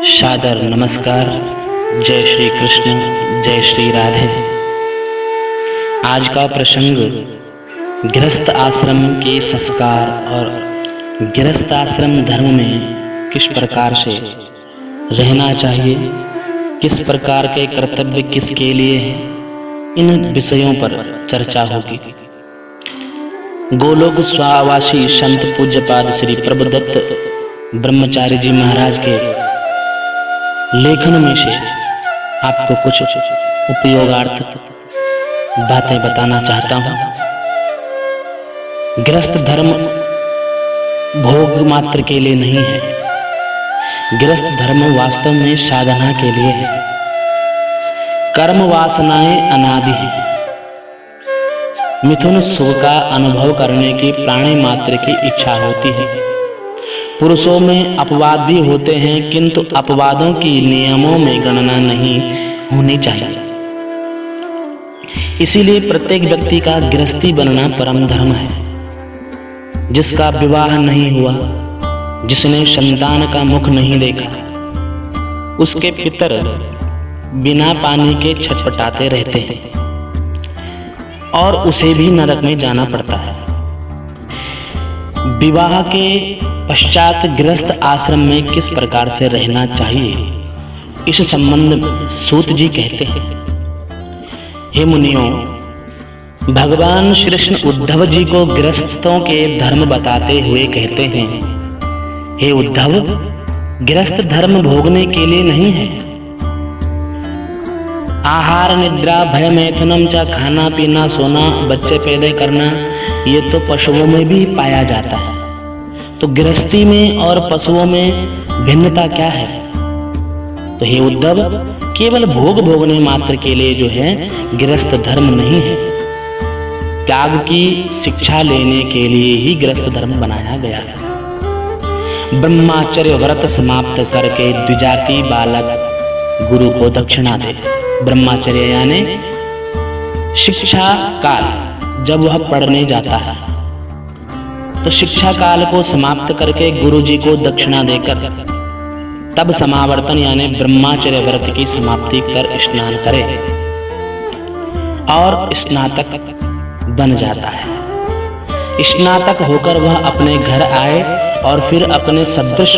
सादर नमस्कार। जय श्री कृष्ण, जय श्री राधे। आज का प्रसंग गृहस्थ आश्रम के संस्कार और गृहस्थ आश्रम धर्म में किस प्रकार से रहना चाहिए, किस प्रकार के कर्तव्य किसके लिए हैं, इन विषयों पर चर्चा होगी। गोलोक स्वावासी संत पूज्यपाद श्री प्रभुदत्त ब्रह्मचारी जी महाराज के लेखन में से आपको कुछ उपयोगार्थ बातें बताना चाहता हूँ। गृहस्थ धर्म भोग मात्र के लिए नहीं है। गृहस्थ धर्म वास्तव में साधना के लिए है। कर्म वासनाएं अनादि हैं। मिथुन सुख का अनुभव करने की प्राणी मात्र की इच्छा होती है। पुरुषों में अपवाद भी होते हैं, किंतु अपवादों की नियमों में गणना नहीं होनी चाहिए। इसीलिए प्रत्येक व्यक्ति का गृहस्थी बनना परम धर्म है। जिसका विवाह नहीं हुआ, जिसने संतान का मुख नहीं देखा, उसके पितर बिना पानी के छटपटाते रहते हैं और उसे भी नरक में जाना पड़ता है। विवाह के पश्चात गृहस्थ आश्रम में किस प्रकार से रहना चाहिए, इस संबंध में सूत जी कहते हैं, हे मुनियों, भगवान श्री कृष्ण उद्धव जी को गृहस्थों के धर्म बताते हुए कहते हैं, हे उद्धव, गृहस्थ धर्म भोगने के लिए नहीं है। आहार निद्रा भय मैथुनम चा, खाना पीना सोना बच्चे पैदा करना, ये तो पशुओं में भी पाया जाता है। तो गृहस्थी में और पशुओं में भिन्नता क्या है? तो हे उद्धव, केवल भोग भोगने मात्र के लिए जो है गृहस्थ धर्म नहीं है। त्याग की शिक्षा लेने के लिए ही गृहस्थ धर्म बनाया गया है। ब्रह्मचर्य व्रत समाप्त करके द्विजाति बालक गुरु को दक्षिणा दे। ब्रह्मचर्य यानी शिक्षा काल, जब वह पढ़ने जाता है तो शिक्षा काल को समाप्त करके गुरु जी को दक्षिणा देकर तब समावर्तन यानी ब्रह्मचर्य व्रत की समाप्ति कर स्नान करे और स्नातक बन जाता है। स्नातक होकर वह अपने घर आए और फिर अपने सदृश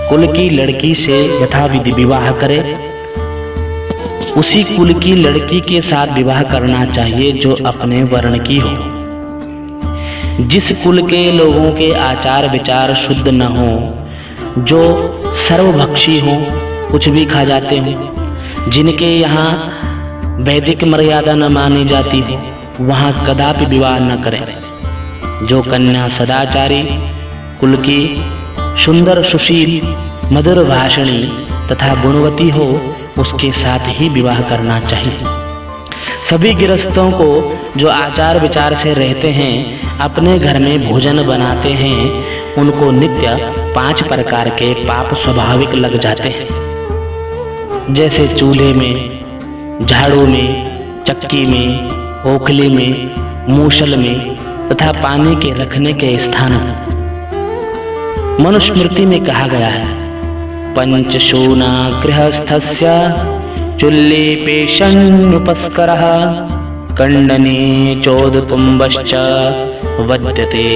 कुल की लड़की से यथाविधि विवाह करे। उसी कुल की लड़की के साथ विवाह करना चाहिए जो अपने वर्ण की हो। जिस कुल के लोगों के आचार विचार शुद्ध न हो, जो सर्वभक्षी हो, कुछ भी खा जाते हो, जिनके यहाँ वैदिक मर्यादा न मानी जाती हो, वहाँ कदापि विवाह न करें। जो कन्या सदाचारी कुल की, सुंदर सुशील मधुर भाषणी तथा गुणवती हो, उसके साथ ही विवाह करना चाहिए। सभी गृहस्थों को जो आचार विचार से रहते हैं, अपने घर में भोजन बनाते हैं, उनको नित्य 5 प्रकार के पाप स्वाभाविक लग जाते हैं। जैसे चूल्हे में, झाड़ू में, चक्की में, ओखली में, मूसल में तथा पानी के रखने के स्थान में। मनुस्मृति में कहा गया है, पंचशूना गृहस्थस्य चुल्लीपेशन्नुपस्करः कंडने चोदकुम्भश्च वद्यते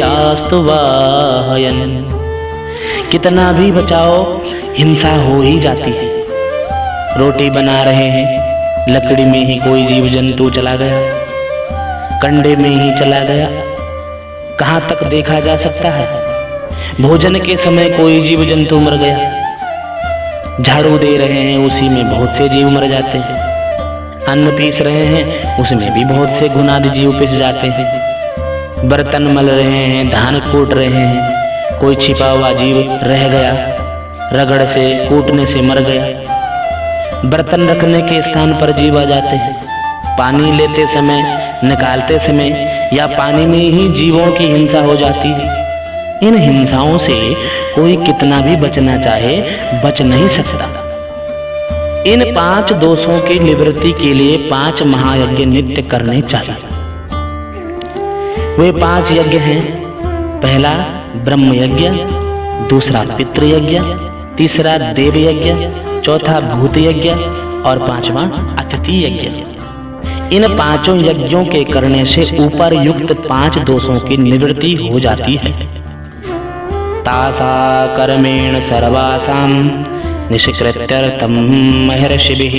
आस्तु वाहयन्। कितना भी बचाओ, हिंसा हो ही जाती है। रोटी बना रहे हैं, लकड़ी में ही कोई जीव जंतु चला गया, कंडे में ही चला गया, कहाँ तक देखा जा सकता है। भोजन के समय कोई जीव जंतु मर गया, झाड़ू दे रहे हैं, उसी में बहुत से जीव मर जाते हैं। अन्न पीस रहे हैं, उसमें भी बहुत से घुनादि जीव पिस जाते हैं। बर्तन मल रहे हैं, धान कूट रहे हैं, कोई छिपा हुआ जीव रह गया, रगड़ से कूटने से मर गया। बर्तन रखने के स्थान पर जीव आ जाते हैं। पानी लेते समय, निकालते समय या पानी में ही जीवों की हिंसा हो जाती है। इन हिंसाओं से कोई कितना भी बचना चाहे, बच नहीं सकता। इन 5 दोषों की निवृत्ति के लिए 5 महायज्ञ नित्य करने चाहिए। वे 5 यज्ञ हैं। पहला ब्रह्म यज्ञ, दूसरा पितृ यज्ञ, तीसरा देव यज्ञ, चौथा भूत यज्ञ और पांचवा अतिथि यज्ञ। इन पांचों यज्ञों के करने से ऊपर युक्त 5 दोषों की निवृत्ति हो जाती है। तासा कर्मेण सर्वासां निष्कृत्यर्थं महर्षिभिः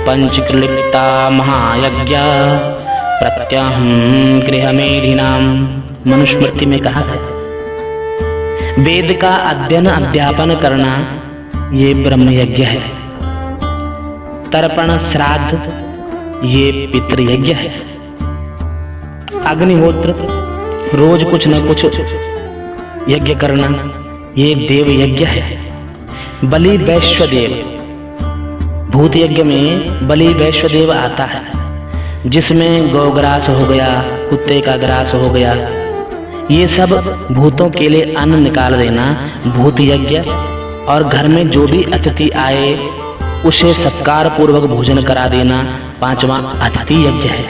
पंचक्लिप्ता महायज्ञा प्रत्यहं गृहमेधिनां। मनुस्मृति में कहा है, वेद का अध्ययन अध्यापन करना ये ब्रह्म यज्ञ है। तर्पण श्राद्ध ये पितृयज्ञ है। अग्निहोत्र रोज कुछ न कुछ यज्ञ करना ये देव यज्ञ है। बलि वैश्वदेव, भूत यज्ञ में बलि वैश्वदेव आता है, जिसमें गौग्रास हो गया, कुत्ते का ग्रास हो गया, ये सब भूतों के लिए अन्न निकाल देना भूत यज्ञ। और घर में जो भी अतिथि आए उसे सत्कार पूर्वक भोजन करा देना पांचवा अतिथि यज्ञ है।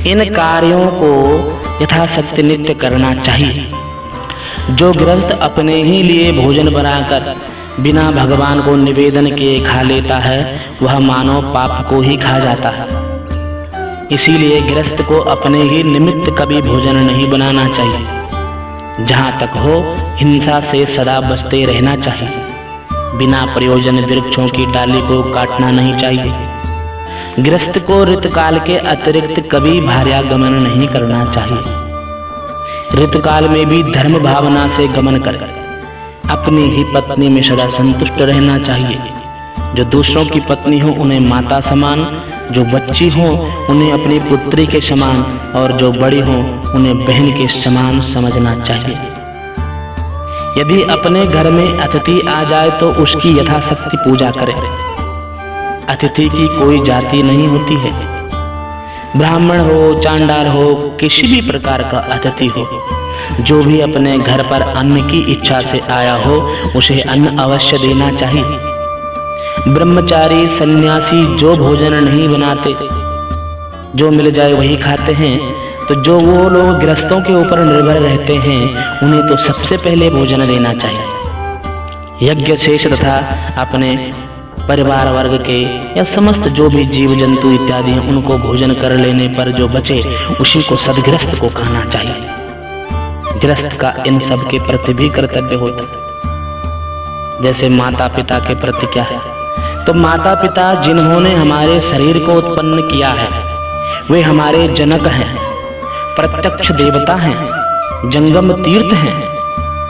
इन कार्यों को यथाशक्ति नित्य करना चाहिए। जो गृहस्थ अपने ही लिए भोजन बनाकर बिना भगवान को निवेदन किए खा लेता है, वह मानो पाप को ही खा जाता है। इसीलिए गृहस्थ को अपने ही निमित्त कभी भोजन नहीं बनाना चाहिए। जहाँ तक हो हिंसा से सदा बचते रहना चाहिए। बिना प्रयोजन वृक्षों की डाली को काटना नहीं चाहिए। गृहस्थ को ऋतुकाल के अतिरिक्त कभी भार्यागमन नहीं करना चाहिए। ऋतुकाल में भी धर्म भावना से गमन कर अपनी ही पत्नी में सदा संतुष्ट रहना चाहिए। जो दूसरों की पत्नी हो उन्हें माता समान, जो बच्ची हो उन्हें अपनी पुत्री के समान, और जो बड़ी हो उन्हें बहन के समान समझना चाहिए। यदि अपने घर में अतिथि आ जाए तो उसकी यथाशक्ति पूजा करें। अतिथि की कोई जाति नहीं होती है। ब्राह्मण हो, चांडाल हो, किसी भी प्रकार का अतिथि हो, जो भी अपने घर पर अन्न की इच्छा से आया हो उसे अन्न अवश्य देना चाहिए। ब्रह्मचारी सन्यासी जो भोजन नहीं बनाते, जो मिल जाए वही खाते हैं, तो जो वो लोग गृहस्थों के ऊपर निर्भर रहते हैं उन्हें तो सबसे पहले भोजन देना चाहिए। यज्ञ शेष तथा अपने परिवार वर्ग के या समस्त जो भी जीव जंतु इत्यादि हैं उनको भोजन कर लेने पर जो बचे उसी को सदगृहस्थ को खाना चाहिए। गृहस्थ का इन सब के प्रति भी कर्तव्य होता है। जैसे माता पिता के प्रति क्या है, तो माता पिता जिन्होंने हमारे शरीर को उत्पन्न किया है वे हमारे जनक हैं, प्रत्यक्ष देवता हैं, जंगम तीर्थ हैं।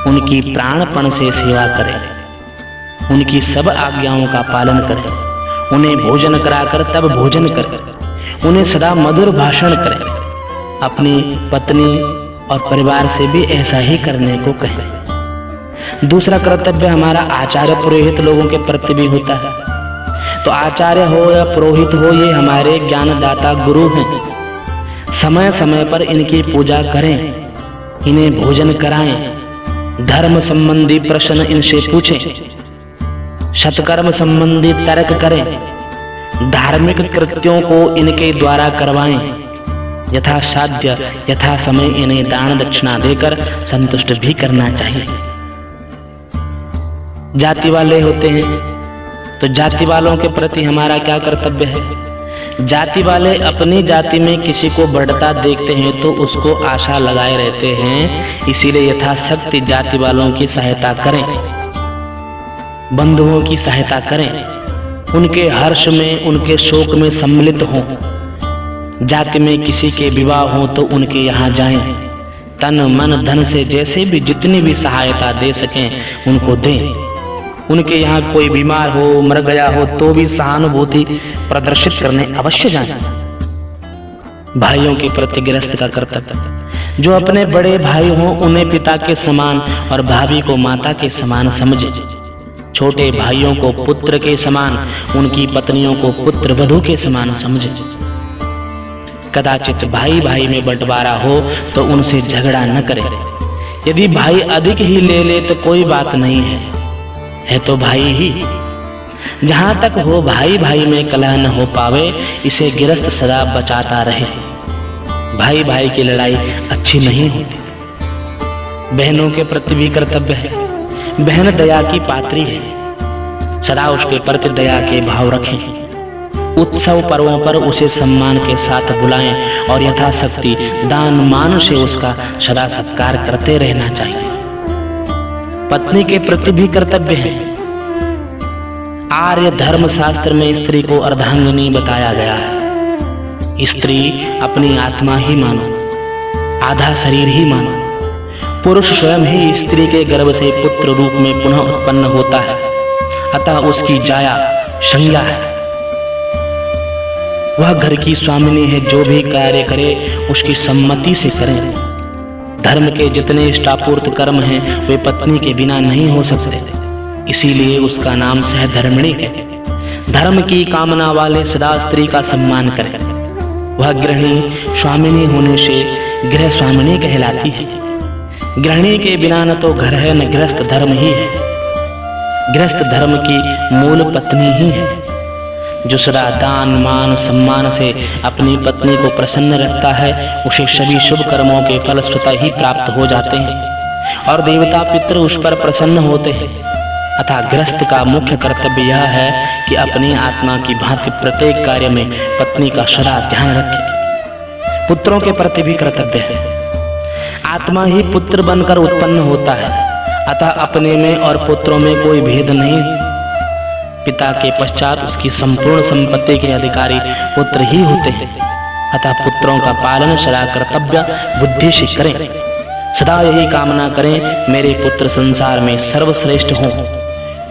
उनकी प्राणपण से सेवा करें, उनकी सब आज्ञाओं का पालन करें, उन्हें भोजन कराकर तब भोजन करें, उन्हें सदा मधुर भाषण करें। अपनी पत्नी और परिवार से भी ऐसा ही करने को कहें। दूसरा कर्तव्य हमारा आचार्य पुरोहित लोगों के प्रति भी होता है। तो आचार्य हो या पुरोहित हो, ये हमारे ज्ञानदाता गुरु हैं। समय समय पर इनकी पूजा करें, इन्हें भोजन कराएं, धर्म संबंधी प्रश्न इनसे पूछें, सत्कर्म संबंधी तर्क करें, धार्मिक कृत्यों को इनके द्वारा करवाएं। यथा साध्य यथा समय इन्हें दान दक्षिणा देकर संतुष्ट भी करना चाहिए। जाति वाले होते हैं तो जाति वालों के प्रति हमारा क्या कर्तव्य है। जाति वाले अपनी जाति में किसी को बढ़ता देखते हैं तो उसको आशा लगाए रहते हैं, इसीलिए यथाशक्ति जाति वालों की सहायता करें, बंधुओं की सहायता करें, उनके हर्ष में उनके शोक में सम्मिलित हों। जाति में किसी के विवाह हो तो उनके यहाँ जाएं, तन मन धन से जैसे भी जितनी भी सहायता दे सकें उनको दें। उनके यहाँ कोई बीमार हो, मर गया हो तो भी सहानुभूति प्रदर्शित करने अवश्य जाएं। भाइयों के प्रति गृहस्थ का कर्तव्य, जो अपने बड़े भाई हों उन्हें पिता के समान और भाभी को माता के समान समझे। छोटे भाइयों को पुत्र के समान, उनकी पत्नियों को पुत्र वधू के समान समझे। कदाचित भाई भाई में बंटवारा हो तो उनसे झगड़ा न करे। यदि भाई अधिक ही ले ले तो कोई बात नहीं है तो भाई ही। जहां तक हो भाई भाई में कलह न हो पावे, इसे गृहस्थ सदा बचाता रहे। भाई भाई की लड़ाई अच्छी नहीं होती। बहनों के प्रति भी कर्तव्य है। बहन दया की पात्री है, सदा उसके प्रति दया के भाव रखें। उत्सव पर्वों पर उसे सम्मान के साथ बुलाएं और यथाशक्ति दान मान से उसका सदा सत्कार करते रहना चाहिए। पत्नी के प्रति भी कर्तव्य है। आर्य धर्म शास्त्र में स्त्री को अर्धांगिनी बताया गया है। स्त्री अपनी आत्मा ही मानो, आधा शरीर ही मानो। पुरुष स्वयं ही स्त्री के गर्भ से पुत्र रूप में पुनः उत्पन्न होता है, अतः उसकी जाया संज्ञा है। वह घर की स्वामिनी है, जो भी कार्य करे उसकी सम्मति से करें। धर्म के जितने इष्टापूर्त कर्म हैं वे पत्नी के बिना नहीं हो सकते, इसीलिए उसका नाम सहधर्मिणी है। धर्म की कामना वाले सदा स्त्री का सम्मान करें। वह गृहिणी स्वामिनी होने से गृह स्वामिनी कहलाती है। गृहिणी के बिना न तो घर है न गृहस्थ धर्म ही है। गृहस्थ धर्म की मूल पत्नी ही है। जो सदा दान मान सम्मान से अपनी पत्नी को प्रसन्न रखता है, उसे सभी शुभ कर्मों के फल स्वतः ही प्राप्त हो जाते हैं और देवता पितृ उस पर प्रसन्न होते हैं। अतः गृहस्थ का मुख्य कर्तव्य यह है कि अपनी आत्मा की भांति प्रत्येक कार्य में पत्नी का सदा ध्यान रखे। पुत्रों के प्रति भी कर्तव्य है। आत्मा ही पुत्र बनकर उत्पन्न होता है, अतः अपने में और पुत्रों में कोई भेद नहीं। पिता के पश्चात उसकी संपूर्ण संपत्ति के अधिकारी पुत्र ही होते हैं। अतः पुत्रों का पालन सदा कर्तव्य बुद्धि से करें। सदा यही कामना करें, मेरे पुत्र संसार में सर्वश्रेष्ठ हों।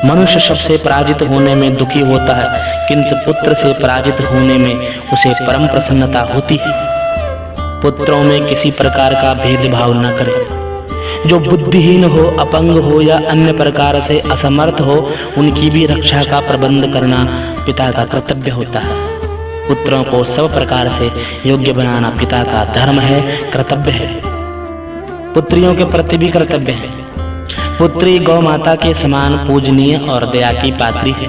मनुष्य सबसे पराजित होने में दुखी होता है, किंतु पुत्र से पराजित होने में उसे परम प्रसन्नता होती है। पुत्रों में किसी प्रकार का भेदभाव न करें। जो बुद्धिहीन हो, अपंग हो या अन्य प्रकार से असमर्थ हो, उनकी भी रक्षा का प्रबंध करना पिता का कर्तव्य होता है। पुत्रों को सब प्रकार से योग्य बनाना पिता का धर्म है, कर्तव्य है। पुत्रियों के प्रति भी कर्तव्य है। पुत्री गौ माता के समान पूजनीय और दया की पात्री है।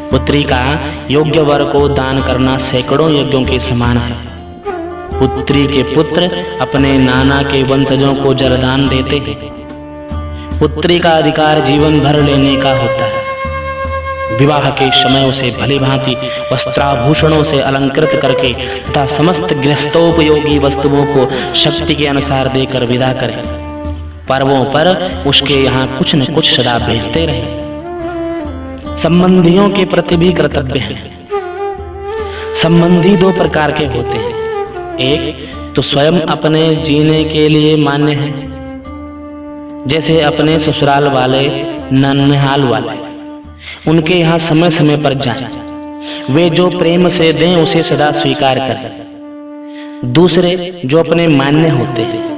पुत्री का योग्य वर को दान करना सैकड़ों यज्ञों के समान है। पुत्री के पुत्र अपने नाना के वंशजों को जलदान देते हैं। पुत्री का अधिकार जीवन भर लेने का होता है। विवाह के समय उसे भली भांति वस्त्राभूषणों से अलंकृत करके तथा समस्त गृहस्थोपयोगी वस्तुओं को शक्ति के अनुसार देकर विदा करें। पर्वों पर उसके यहाँ कुछ न कुछ सदा भेजते रहें। संबंधियों के प्रति भी कर्तव्य है। संबंधी दो प्रकार के होते हैं। एक तो स्वयं अपने जीने के लिए मान्य है, जैसे अपने ससुराल वाले, ननिहाल वाले, उनके यहाँ समय समय पर जाएं। वे जो प्रेम से दें उसे सदा स्वीकार करें। दूसरे जो अपने मान्य होते हैं,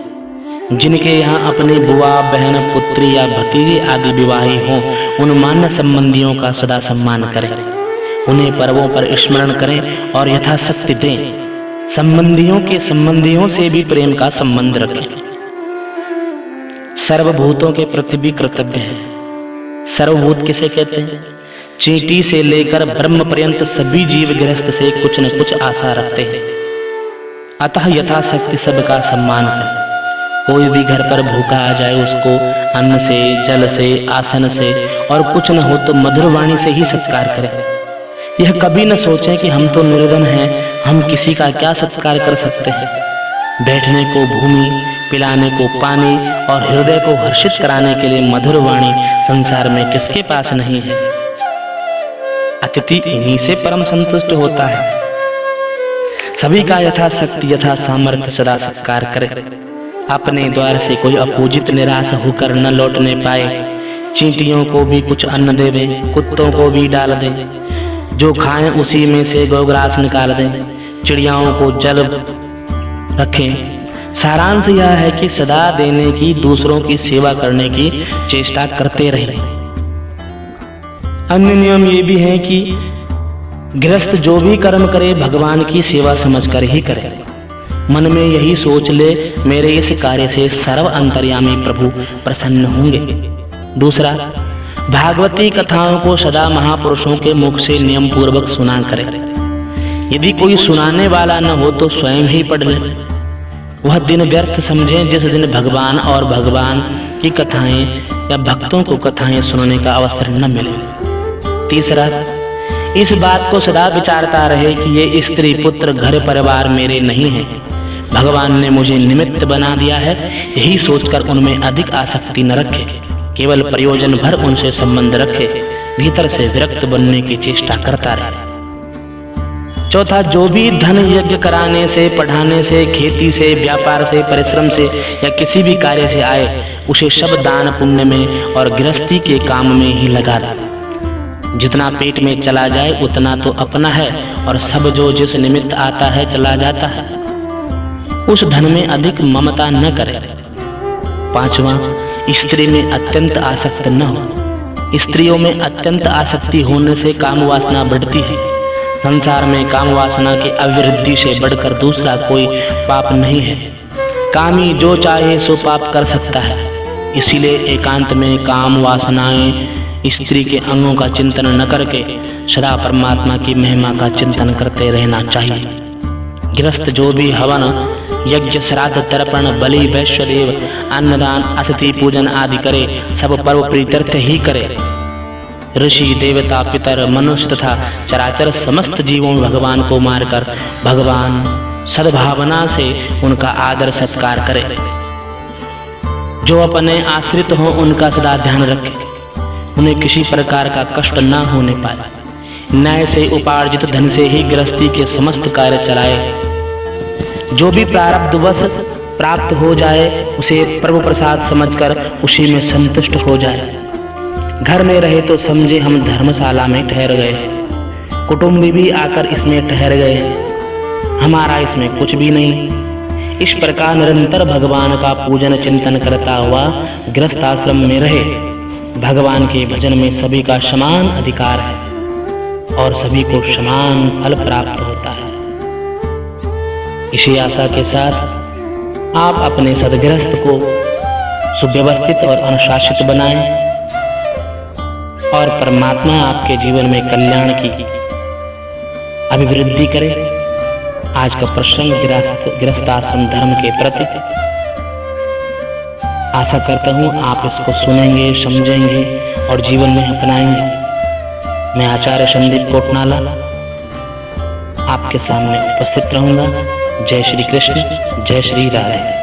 जिनके यहाँ अपनी बुआ, बहन, पुत्री या भतीजी आदि विवाही हों, उन मान्य संबंधियों का सदा सम्मान करें। उन्हें पर्वों पर स्मरण करें और यथाशक्ति दें। संबंधियों के संबंधियों से भी प्रेम का संबंध रखें। सर्वभूतों के प्रति भी कर्तव्य है। सर्वभूत किसे कहते हैं? चींटी से लेकर ब्रह्म पर्यंत सभी जीव गृहस्थ से कुछ न कुछ आशा रखते हैं। अतः यथाशक्ति सबका सम्मान करें। कोई भी घर पर भूखा आ जाए, उसको अन्न से, जल से, आसन से और कुछ न हो तो मधुर वाणी से ही सत्कार करें। यह कभी न सोचें कि हम तो निर्धन हैं, हम किसी का क्या सत्कार कर सकते हैं। बैठने को भूमि, पिलाने को पानी और हृदय को हर्षित कराने के लिए मधुर वाणी संसार में किसके पास नहीं है। अतिथि इन्हीं से परम संतुष्ट होता है। सभी का यथाशक्ति यथा सामर्थ्य सदा सत्कार करें। अपने द्वार से कोई अपूजित निराश होकर न लौटने पाए। चींटियों को भी कुछ अन्न दे दें, कुत्तों को भी डाल दें, जो खाएं उसी में से गोग्रास निकाल दें। चिड़ियाओं को जल रखें। सारांश यह है कि सदा देने की, दूसरों की सेवा करने की चेष्टा करते रहें। अन्य नियम ये भी है कि गृहस्थ जो भी कर्म करे भगवान की सेवा समझकर ही करे। मन में यही सोच ले, मेरे इस कार्य से सर्व अंतर्यामी प्रभु प्रसन्न होंगे। दूसरा, भागवती कथाओं को सदा महापुरुषों के मुख से नियम पूर्वक सुना करें। यदि कोई सुनाने वाला न हो तो स्वयं ही पढ़ ले। वह दिन व्यर्थ समझें जिस दिन भगवान और भगवान की कथाएं या भक्तों को कथाएं सुनने का अवसर न मिले। तीसरा, इस बात को सदा विचारता रहे कि ये स्त्री पुत्र घर परिवार मेरे नहीं है, भगवान ने मुझे निमित्त बना दिया है, यही सोचकर उनमें अधिक आसक्ति न रखे, केवल प्रयोजन भर उनसे संबंध रखे, भीतर से विरक्त बनने की चेष्टा करता रहे। चौथा, जो भी धन यज्ञ कराने से, पढ़ाने से, खेती से, व्यापार से, परिश्रम से या किसी भी कार्य से आए, उसे सब दान पुण्य में और गृहस्थी के काम में ही लगा दे। जितना पेट में चला जाए उतना तो अपना है, और सब जो जिस निमित्त आता है चला जाता है। उस धन में अधिक ममता न करे। पांचवा, स्त्री में अत्यंत आसक्त न हो। स्त्रियों में अत्यंत आसक्ति होने से काम वासना बढ़ती है। संसार में काम वासना की अभिवृद्धि से बढ़कर दूसरा कोई पाप नहीं है। कामी जो चाहे सो पाप कर सकता है। इसीलिए एकांत में काम वासनाएं स्त्री के अंगों का चिंतन न करके सदा परमात्मा की महिमा का चिंतन करते रहना चाहिए। गृहस्थ जो भी हवन, यज्ञ, श्राद्ध, तर्पण, बलि, वैश्वदेव, अन्नदान, अतिथि पूजन आदि करे, सब पर्व प्रीत्यर्थ ही करे। ऋषि, देवता, पितर, मनुष्य तथा चराचर समस्त जीवों में भगवान को मारकर भगवान सद्भावना से उनका आदर सत्कार करे। जो अपने आश्रित हो उनका सदा ध्यान रखे, उन्हें किसी प्रकार का कष्ट न होने पाए। न्याय से उपार्जित धन से ही गृहस्थी के समस्त कार्य चलाए। जो भी प्रारब्धवश प्राप्त हो जाए उसे प्रभु प्रसाद समझकर उसी में संतुष्ट हो जाए। घर में रहे तो समझे हम धर्मशाला में ठहर गए, कुटुंबी भी आकर इसमें ठहर गए, हमारा इसमें कुछ भी नहीं। इस प्रकार निरंतर भगवान का पूजन चिंतन करता हुआ गृहस्थ आश्रम में रहे। भगवान के भजन में सभी का समान अधिकार है और सभी को समान फल प्राप्त होता है। इसी आशा के साथ आप अपने सद्गृहस्थ को सुव्यवस्थित और अनुशासित बनाएं और परमात्मा आपके जीवन में कल्याण की अभिवृद्धि करे। आज का प्रसंग गृहस्थाश्रम धर्म के प्रति। आशा करता हूँ आप इसको सुनेंगे, समझेंगे और जीवन में अपनाएंगे। मैं आचार्य संदीप कोटनाला आपके सामने उपस्थित रहूंगा। जय श्री कृष्ण, जय श्री राधे।